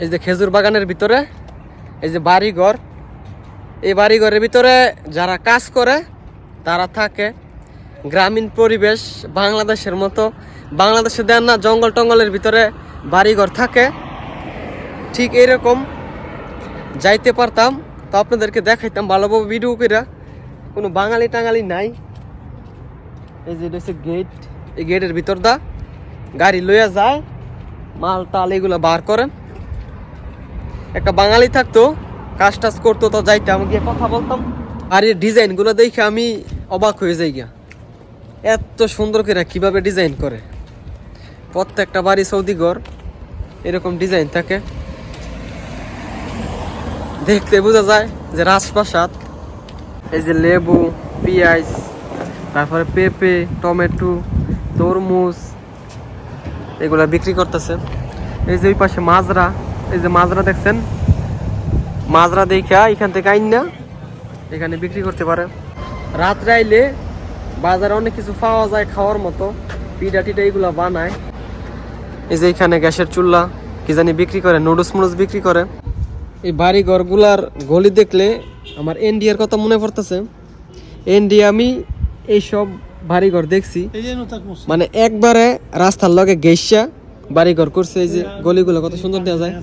এই যে খেজুর বাগানের ভিতরে এই যে বাড়িঘর, এই বাড়িঘরের ভিতরে যারা কাজ করে তারা থাকে। গ্রামীণ পরিবেশ, বাংলাদেশের মতো। বাংলাদেশে দেন না জঙ্গল টঙ্গলের ভিতরে বাড়িঘর থাকে, ঠিক এইরকম যাইতে পারতাম তো আপনাদেরকে দেখাইতাম ভালোভাবে ভিডিও করে। কোনো বাঙালি টাঙালি নাই। এই যে এটা হচ্ছে গেট, এই গেটের ভিতর দা গাড়ি লইয়া যায়, মাল টাল এগুলো বার করে। একটা বাঙালি থাকতো, কাজ টাজ করতো তো যাইতাম গিয়ে কথা বলতাম। আর এই ডিজাইনগুলো দেখে আমি অবাক হয়ে যাই গিয়া, এত সুন্দর করে কিভাবে ডিজাইন করে। প্রত্যেকটা বাড়ি সৌদি ঘর এরকম ডিজাইন থাকে, দেখতে বোঝা যায় যে রাজপ্রাসাদ। এই যে লেবু, পেঁয়াজ, তারপরে পেঁপে, টমেটো, তরমুজ এগুলা বিক্রি করতেছে। এই যে ওই পাশে মাজরা, এই যে মাজরা দেখছেন, মাজরা দেখা এখান থেকে আইন না এখানে বিক্রি করতে পারে। রাত্রে আইলে বাজারে অনেক কিছু পাওয়া যায় খাওয়ার মতো, পিঠা টিটা এগুলা বানায়। এই যে এখানে গ্যাসের চুল্লা কি জানি বিক্রি করে, নুডলস মুডলস বিক্রি করে। এই বাড়ি ঘরগুলার গলি দেখলে আমার ইন্ডিয়ার কথা মনে পড়তেছে। ইন্ডিয়া আমি এইসব বাড়িঘর দেখছি, মানে একবারে রাস্তার লগে গেসা বাড়িঘর করছে। এই যে গলিগুলো কত সুন্দর দেওয়া যায়।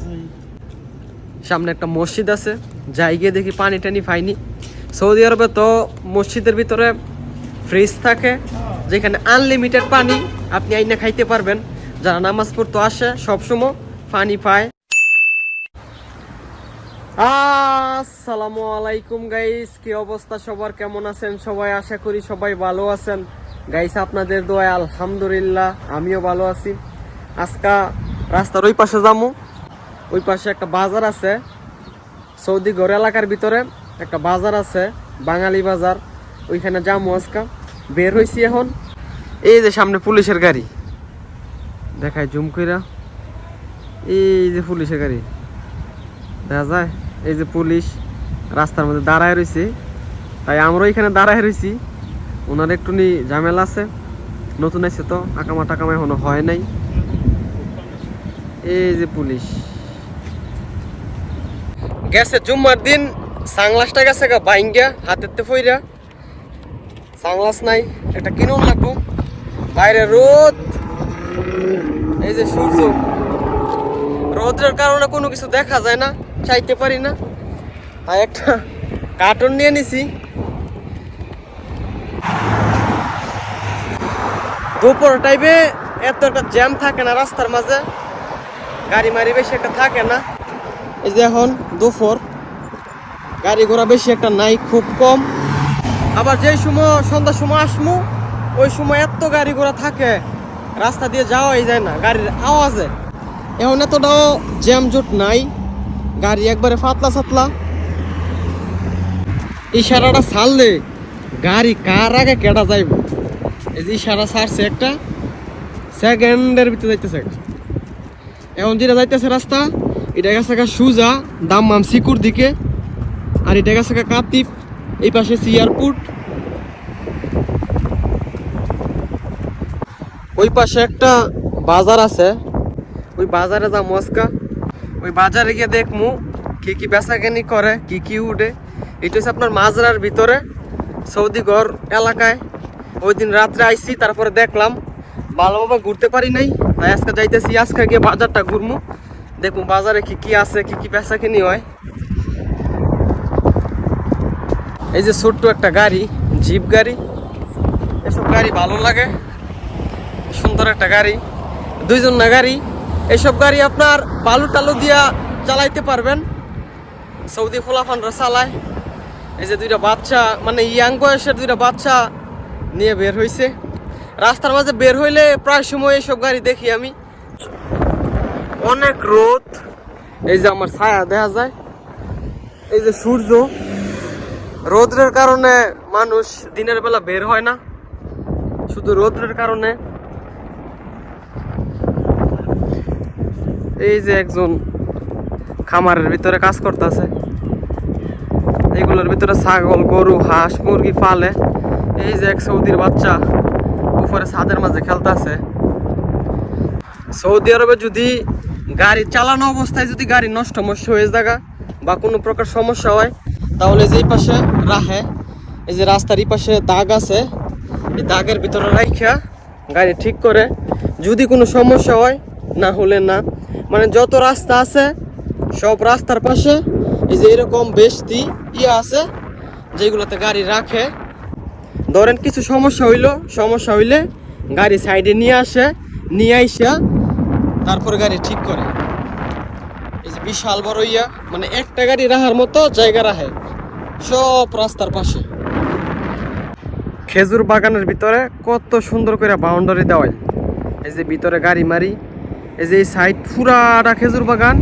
সামনে একটা মসজিদ আছে, যাই গিয়ে দেখি পানি টানি পাইনি। সৌদি আরবে তো মসজিদের ভিতরে ফ্রিজ থাকে, যেখানে আনলিমিটেড পানি আপনি আইনা খাইতে পারবেন। যারা নামাজ পড়তে আসে সবসময় পানি পায়। আসসালামু আলাইকুম গাইস, কি অবস্থা সবার, কেমন আছেন সবাই? আশা করি সবাই ভালো আছেন গাইস, আপনাদের দোয়ায় আলহামদুলিল্লাহ আমিও ভালো আছি। আজকে রাস্তার ওই পাশে যামু, ওই পাশে একটা বাজার আছে, সৌদি ঘর এলাকার ভিতরে একটা বাজার আছে, বাঙালি বাজার। ওইখানে যামু আজকে, বের হয়েছি এখন। এই যে সামনে পুলিশের গাড়ি দেখায় জুম কইরা, এই যে পুলিশের গাড়ি দেখা যায়। এই যে পুলিশ রাস্তার মধ্যে দাঁড়ায় রয়েছে, তাই আমরা এখানে দাঁড়ায় রয়েছি। ওনার একটু ঝামেলা আছে, নতুন আছে তো, আকামা টাকামা এখনো হয় নাই। এই যে পুলিশ গেছে জুম্মার দিন, সাংলাসটা গেছে গা বাইঙ্গা হাতেতে ফইরা, সাংলাস নাই, একটা কিনুন লাগবো। বাইরে রোদ, এই যে সূর্য, রোদের কারণে কোনো কিছু দেখা যায় না, চাইতে পারি না। তাই একটা কার্টুন নিয়ে নিছি। দুপুর টাইমে এত একটা জ্যাম থাকে না রাস্তার মাঝে, গাড়ি মারি বেশি একটা থাকে না। এই যে এখন দুপুর, গাড়ি ঘোড়া বেশি একটা নাই, খুব কম। আবার যেই সময় সন্ধ্যার সময় আসমু ওই সময় এত গাড়ি ঘোড়া থাকে, রাস্তা দিয়ে যাওয়াই যায় না গাড়ির আওয়াজে। এখন এতটাও জ্যাম জুট নাই, গাড়ি একবারে পাতলা সাতলা। ইশারাটা ছাড়লে গাড়ি কার আগে কেটা যাইব। এই যে ইশারা ছাড়ছে একটা, সেকেন্ডের ভিতরে যাইতেছে। এখন যেটা যাইতেছে রাস্তা, এটা গেছে সুজা দাম্মাম সিকুর দিকে, আর এটা গেছে কাতিফ, এই পাশে এয়ারপোর্ট। ওই পাশে একটা বাজার আছে, ওই বাজারে যা মস্কা, ওই বাজারে গিয়ে দেখমু কি কি বেচাকেনি করে, কি কি উঠে। এটা হচ্ছে আপনার মাজরার ভিতরে সৌদি ঘর এলাকায়। ওই দিন রাত্রে আইসি, তারপরে দেখলাম, ভালোভাবে ঘুরতে পারি নাই, তাই আজকে যাইতেছি। আজকে গিয়ে বাজারটা ঘুরমু, দেখবো বাজারে কি কি আছে, কি কি বেচাকেনি হয়। এই যে ছোট্ট একটা গাড়ি, জিপ গাড়ি, এসব গাড়ি ভালো লাগে, সুন্দর একটা গাড়ি, দুইজন না গাড়ি। এইসব গাড়ি আপনার বালু টালু দিয়া চালাইতে পারবেন, সৌদি ফোলাফানরা চালায়। এই যে দুইটা বাচ্চা, মানে ইয়াং বয়সের দুইটা বাচ্চা নিয়ে বের হয়েছে। রাস্তার মাঝে বের হইলে প্রায় সময় এইসব গাড়ি দেখি আমি। অনেক রোদ, এই যে আমার ছায়া দেখা যায়, এই যে সূর্য। রোদের কারণে মানুষ দিনের বেলা বের হয় না, শুধু রোদের কারণে। এই যে একজন খামারের ভিতরে কাজ করতেছে, এইগুলোর ভিতরে ছাগল, গরু, হাঁস, মুরগি পালে। এই যে এক সৌদির বাচ্চা উপরে ছাদের মাঝে খেলতেছে। সৌদি আরবে যদি গাড়ি চালানো অবস্থায় যদি গাড়ি নষ্ট হয়ে যায় বা কোনো প্রকার সমস্যা হয়, তাহলে যে এই পাশে রাখে, এই যে রাস্তার এই পাশে দাগ আছে, এই দাগের ভিতরে রাইখা গাড়ি ঠিক করে, যদি কোনো সমস্যা হয় না হলে না, মানে যত রাস্তা আছে সব রাস্তার পাশে এই যে এরকম বেশি আছে যেগুলোতে গাড়ি রাখে। ধরেন কিছু সমস্যা হইলে গাড়ি সাইডে নিয়ে আসে, নিয়ে আইসা তারপরে গাড়ি ঠিক করে। এই যে বিশাল বড় মানে একটা গাড়ি রাখার মতো জায়গা রাখে সব রাস্তার পাশে। খেজুর বাগানের ভিতরে কত সুন্দর করে বাউন্ডারি দেওয়া। এই যে ভিতরে গাড়ি মারি, এই যে এই সাইড পুরাটা খেজুর বাগান,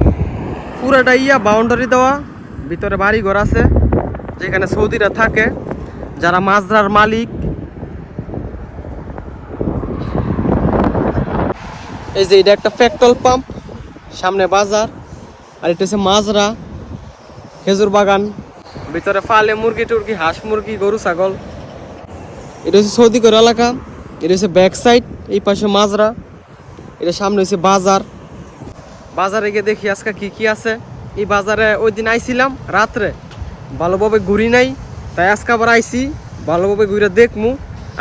পুরাটা বাউন্ডারি দেওয়া। ভিতরে বাড়ি ঘর আছে যেখানে সৌদিরা থাকে, যারা মাজরার মালিক। এই যে এটা একটা পেট্রোল পাম্প, সামনে বাজার, আর এটা হচ্ছে মাজরা খেজুর বাগান। ভিতরে ফালে মুরগি টুরগি, হাঁস মুরগি, গরু ছাগল। এটা হচ্ছে সৌদি করে এলাকা। এটা হচ্ছে ব্যাক সাইড, এই পাশে মাজরা, এটা সামনে হচ্ছে বাজার। বাজারে গিয়ে দেখি আজকে কি কি আছে। এই বাজারে ওই দিন আইছিলাম রাত্রে, ভালোভাবে ঘুরি নাই, তাই আজকে আবার আইছি ভালোভাবে ঘুরে দেখমু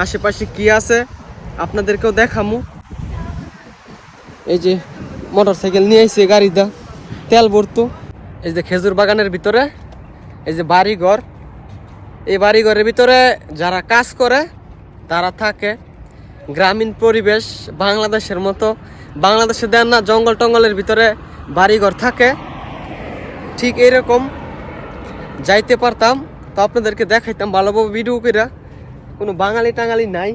আশেপাশে কি আছে, আপনাদেরকেও দেখামু। এই যে মোটর সাইকেল নিয়ে আইছে, গাড়িটা তেল ভরতো। এই যে খেজুর বাগানের ভিতরে এই যে বাড়িঘর, এই বাড়িঘরের ভিতরে যারা কাজ করে তারা থাকে। গ্রামীণ পরিবেশ, বাংলাদেশের মতো। বাংলাদেশে দেন না জঙ্গল টঙ্গলের ভিতরে বাড়িঘর থাকে, ঠিক এইরকম যাইতে পারতাম তো আপনাদেরকে দেখাইতাম ভালোভাবে ভিডিও করে। কোনো বাঙালি টাঙালি নাই।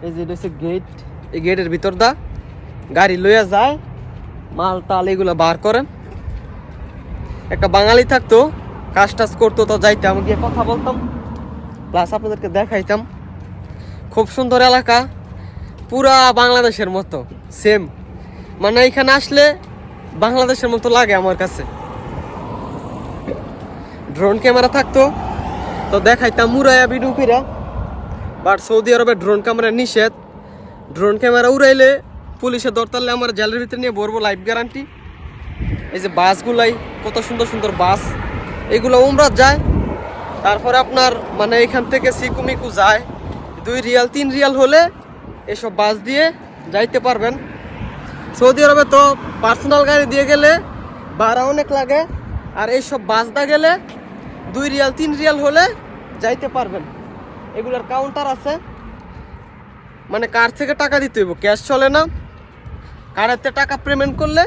এই যে এটা হচ্ছে গেট, এই গেটের ভিতর দা গাড়ি লইয়া যায়, মাল তাল এগুলো বার করে। একটা বাঙালি থাকতো, কাজ টাজ করতো, তো যাইতাম গিয়ে কথা বলতাম, প্লাস আপনাদেরকে দেখাইতাম। খুব সুন্দর এলাকা, পুরা বাংলাদেশের মতো সেম, মানে এখানে আসলে বাংলাদেশের মতো লাগে আমার কাছে। ড্রোন ক্যামেরা থাকতো তো দেখাইতাম উড়াইয়া ভিডিও করে, বাট সৌদি আরবে ড্রোন ক্যামেরা নিষেধ। ড্রোন ক্যামেরা উড়াইলে পুলিশে ধরতারলে আমার জেলের ভিতরে নিয়ে ভরবো, লাইফ গ্যারান্টি। এই যে বাসগুলাই কত সুন্দর সুন্দর বাস, এগুলো উমরাত যায়। তারপরে আপনার মানে এখান থেকে সিকুমিকু যায়, 2 রিয়াল 3 রিয়াল হলে এসব বাস দিয়ে যাইতে পারবেন। সৌদি আরবে তো পার্সোনাল গাড়ি দিয়ে গেলে ভাড়া অনেক লাগে, আর এইসব বাস দা গেলে 2 রিয়াল 3 রিয়াল হলে যাইতে পারবেন। এগুলোর কাউন্টার আছে, মানে কার থেকে টাকা দিতে হইব, ক্যাশ চলে না। কারেতে টাকা পেমেন্ট করলে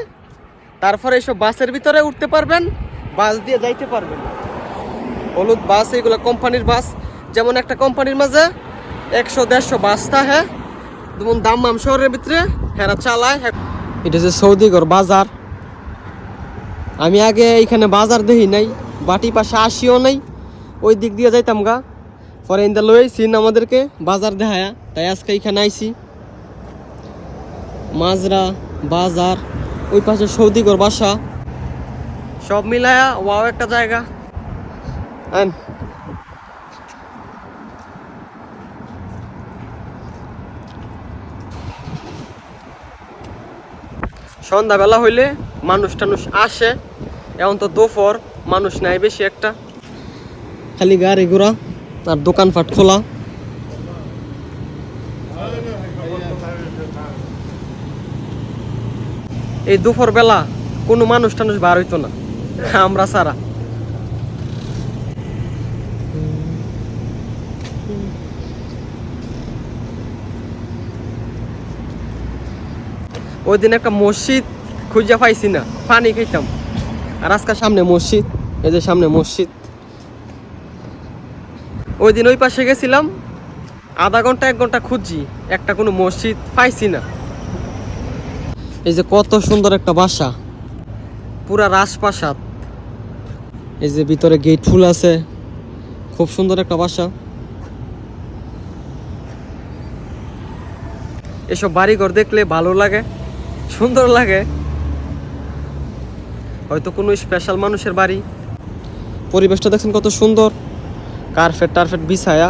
তারপরে এইসব বাসের ভিতরে উঠতে পারবেন, বাস দিয়ে যাইতে পারবেন। হলুদ বাস, এগুলো কোম্পানির বাস। যেমন একটা কোম্পানির মাঝে 100-150 বাস থাকে, যেমন দাম্মাম শহরের ভিতরে হেরা চালায়। এটা হচ্ছে সৌদিগর বাজার। আমি আগে এইখানে বাজার দেখি নাই, বাটি পাশে আসিও নাই, ওই দিক দিয়ে যাইতাম গা। পরে ইন্দা লইছিন আমাদেরকে বাজার দেখায়া, তাই আজকে এইখানে আইছি। মাজরা বাজার, ওই পাশে সৌদিগর বাসা, সব মিলায়া ওয়াও একটা জায়গা। সন্ধ্যাবেলা হইলে মানুষ টানুষ আসে, এখন তো দুপুর, মানুষ নাই বেশি একটা, খালি গাড়ি ঘোড়া আর দোকানপাট খোলা। এই দুপুর বেলা কোনো মানুষ টানুষ বার হইতো না, আমরা সারা। ওই দিন একটা মসজিদ খুঁজে পাইছি না, পানি খাইতাম। আর আজকে সামনে মসজিদ, এই যে সামনে মসজিদ। ওই দিন ওই পাশে গেছিলাম, আধা ঘন্টা 1 ঘন্টা খুঁজি, একটা কোনো মসজিদ পাইছি না। এই যে কত সুন্দর একটা বাসা, পুরা রাজপ্রাসাদ। এই যে ভিতরে গেট ফুল আছে, খুব সুন্দর একটা বাসা। এসব বাড়িঘর দেখলে ভালো লাগে, সুন্দর লাগে। হয়তো কোনো স্পেশাল মানুষের বাড়ি। পরিবেশটা দেখছেন কত সুন্দর, কার্পেট টার্পেট বিছায়া,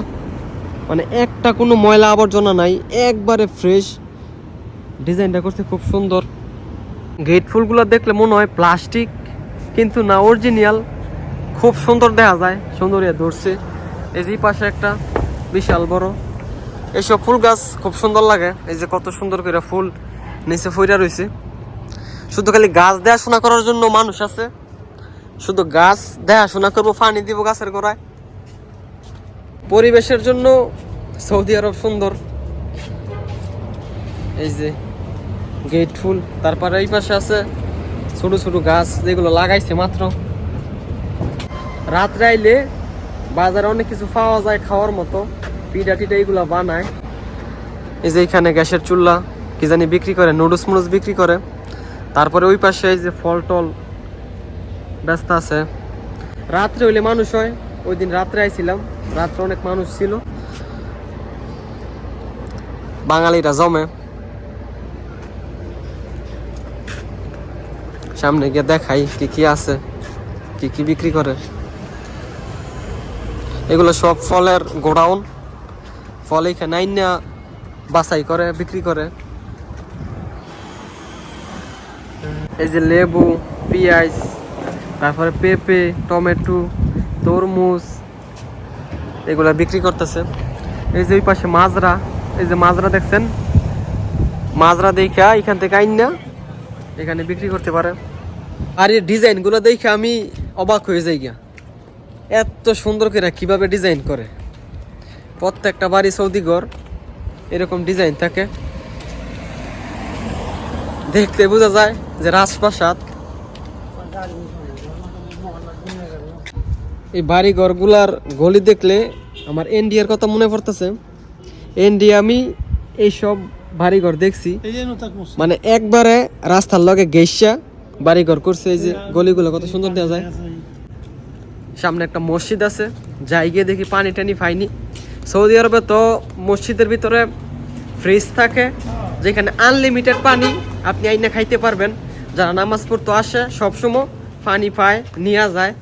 মানে একটা কোনো ময়লা আবর্জনা নাই, একবারে ফ্রেশ। ডিজাইনটা করছে খুব সুন্দর। গেট ফুলগুলো দেখলে মনে হয় প্লাস্টিক, কিন্তু না, অরিজিনাল। খুব সুন্দর দেখা যায়, সুন্দরিয়া ধরছে। এই যে পাশে একটা বিশাল বড় এইসব ফুল গাছ খুব সুন্দর লাগে। এই যে কত সুন্দর করে ফুল নিচে ফইরা রয়েছে। শুধু খালি গাছ দেখাশোনা করার জন্য মানুষ আছে, শুধু গাছ দেখাশোনা করবো, পানি দিব গাছের গোড়ায়। পরিবেশের জন্য সৌদি আরব সুন্দর। এই যে গেট ফুল, তারপরে এই পাশে আছে ছোট ছোট গাছ যেগুলো লাগাইছে মাত্র। রাত্রে আইলে বাজারে অনেক কিছু পাওয়া যায় খাওয়ার মতো, পিঠা টিটা এগুলো বানায়। এই যে এখানে গ্যাসের চুল্লা কি জানি বিক্রি করে, নুডলস মুডলস বিক্রি করে। তারপরে ওই পাশে এই যে ফল টল ব্যস্ত আছে। রাত্রে হইলে মানুষ হয়, ওই দিন রাত্রে আইছিলাম, রাত্রে অনেক মানুষ ছিল, বাঙালিরা জমে। সামনে গিয়ে দেখাই কি কি আছে, কি কি বিক্রি করে। এগুলো সব ফলের গোডাউন, ফল এখানে আইনা বাছাই করে বিক্রি করে। এই যে লেবু, পেঁয়াজ, তারপরে পেঁপে, টমেটো, তরমুজ এগুলা বিক্রি করতেছে। এই যে ওই পাশে মাজরা, এই যে মাজরা দেখছেন, মাজরা দেখা এখান থেকে আইনা এখানে বিক্রি করতে পারে। আর এই ডিজাইনগুলো দেখে আমি অবাক হয়ে যাই গিয়া, এত সুন্দর করে কিভাবে ডিজাইন করে। প্রত্যেকটা বাড়ি সৌদি ঘর এরকম ডিজাইন থাকে, দেখতে বোঝা যায় যে রাজপ্রাসাদ। এই বাড়ি ঘরগুলার গলি দেখলে আমার ইন্ডিয়ার কথা মনে পড়তেছে। ইন্ডিয়া আমি এইসব বাড়িঘর দেখছি, মানে একবারে রাস্তার লগে গেইসা বাড়িঘর করছে। এই যে গলিগুলো কত সুন্দর দেখা যায়। সামনে একটা মসজিদ আছে, যাই গিয়ে দেখি পানি টানি পাইনি। সৌদি আরবে তো মসজিদের ভিতরে ফ্রিজ থাকে, যেখানে আনলিমিটেড পানি আপনি আইনা খাইতে পারবেন। যারা নামাজ পড়তে আসে সবসময় পানি পায়, নিয়ে যায়।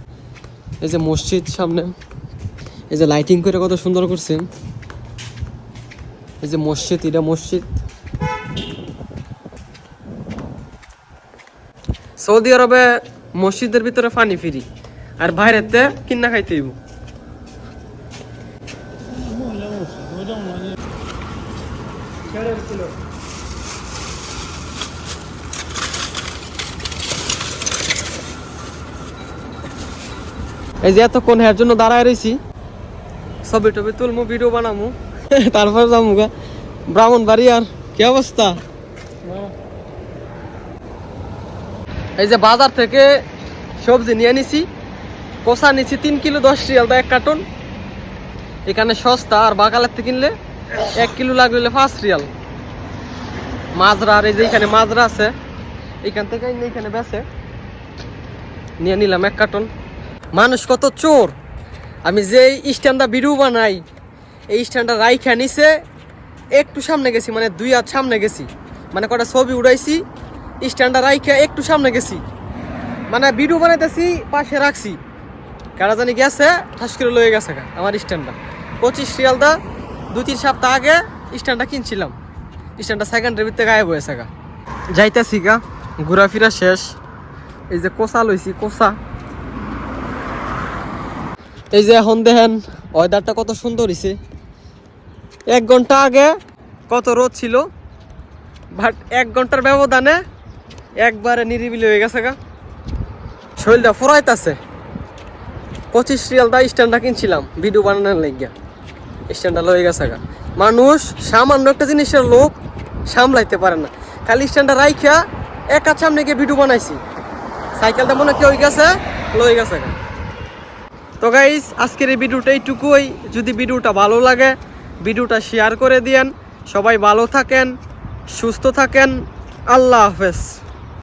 এই যে মসজিদ সামনে, এই যে লাইটিং করে কত সুন্দর করছে। এই যে মসজিদ, এটা মসজিদ। সৌদি আরবে মসজিদের ভিতরে পানি ফ্রি, আর বাইরেতে কিনা খাইতে হইব। এই যে এতক্ষণ এর জন্য দাঁড়ায় রয়েছি, ছবি টবি তুলমু, ভিডিও বানামু, তারপর যাবো গা ব্রাহ্মণবাড়ি। আর কি অবস্থা? এই যে বাজার থেকে সবজি নিয়ে নিছি, কষা নিছি 3 কিলো 10 রিয়াল দা 1 কার্টন। এখানে সস্তা, আর বাগালের থেকে কিনলে 1 কিলো লাগলে 5 রিয়াল। মাজরা, আর এই যে এখানে মাজরা আছে, এখান থেকে এখানে বেছে নিয়ে নিলাম 1 কার্টন। মানুষ কত চোর! আমি যে স্ট্যান্ডটা ভিডিও বানাই, এই স্ট্যান্ডটা রাইখা নিছে, একটু সামনে গেছি, মানে 2 হাত সামনে গেছি, মানে কটা ছবি উড়াইছি, স্ট্যান্ডটা রাইখা একটু সামনে গেছি, মানে ভিডিও বানাইতেছি পাশে রাখছি, কারা জানি গেছে ঠাস করে লয়ে গেছে আমার স্ট্যান্ডটা। 25 রিয়াল দা 2-3 সপ্তাহ আগে স্ট্যান্ডটা কিনছিলাম, স্ট্যান্ডটা সেকেন্ডের ভিতরে গায়েব হয়েছে গা। যাইতেছি গা, ঘোরাফেরা শেষ। এই যে কোসা লইছি, কোসা। এই যে এখন দেখেন ওয়েদারটা কত সুন্দর হইছে। 1 ঘন্টা আগে কত রোদ ছিল, বাট 1 ঘন্টার ব্যবধানে একবারে নিরিবিলি হয়ে গেছে গা। শরীরটা ফুরাইতেছে। 25 রিয়াল দা স্ট্যান্ডটা কিনছিলাম ভিডিও বানানোর লাগিয়া, স্ট্যান্ডটা লয়ে গেছে গা। মানুষ সামান্য একটা জিনিসের লোক সামলাইতে পারে না, খালি স্ট্যান্ডটা রাইখা এক হাত সামনে গিয়ে ভিডিও বানাইছি, সাইকেলটা মনে কি হয়ে গেছে, লয়ে গেছে গা। তো গাইস, আজকের এই ভিডিওটা এইটুকুই। যদি ভিডিওটা ভালো লাগে ভিডিওটা শেয়ার করে দিয়েন। সবাই ভালো থাকেন, সুস্থ থাকেন। আল্লাহ হাফেজ।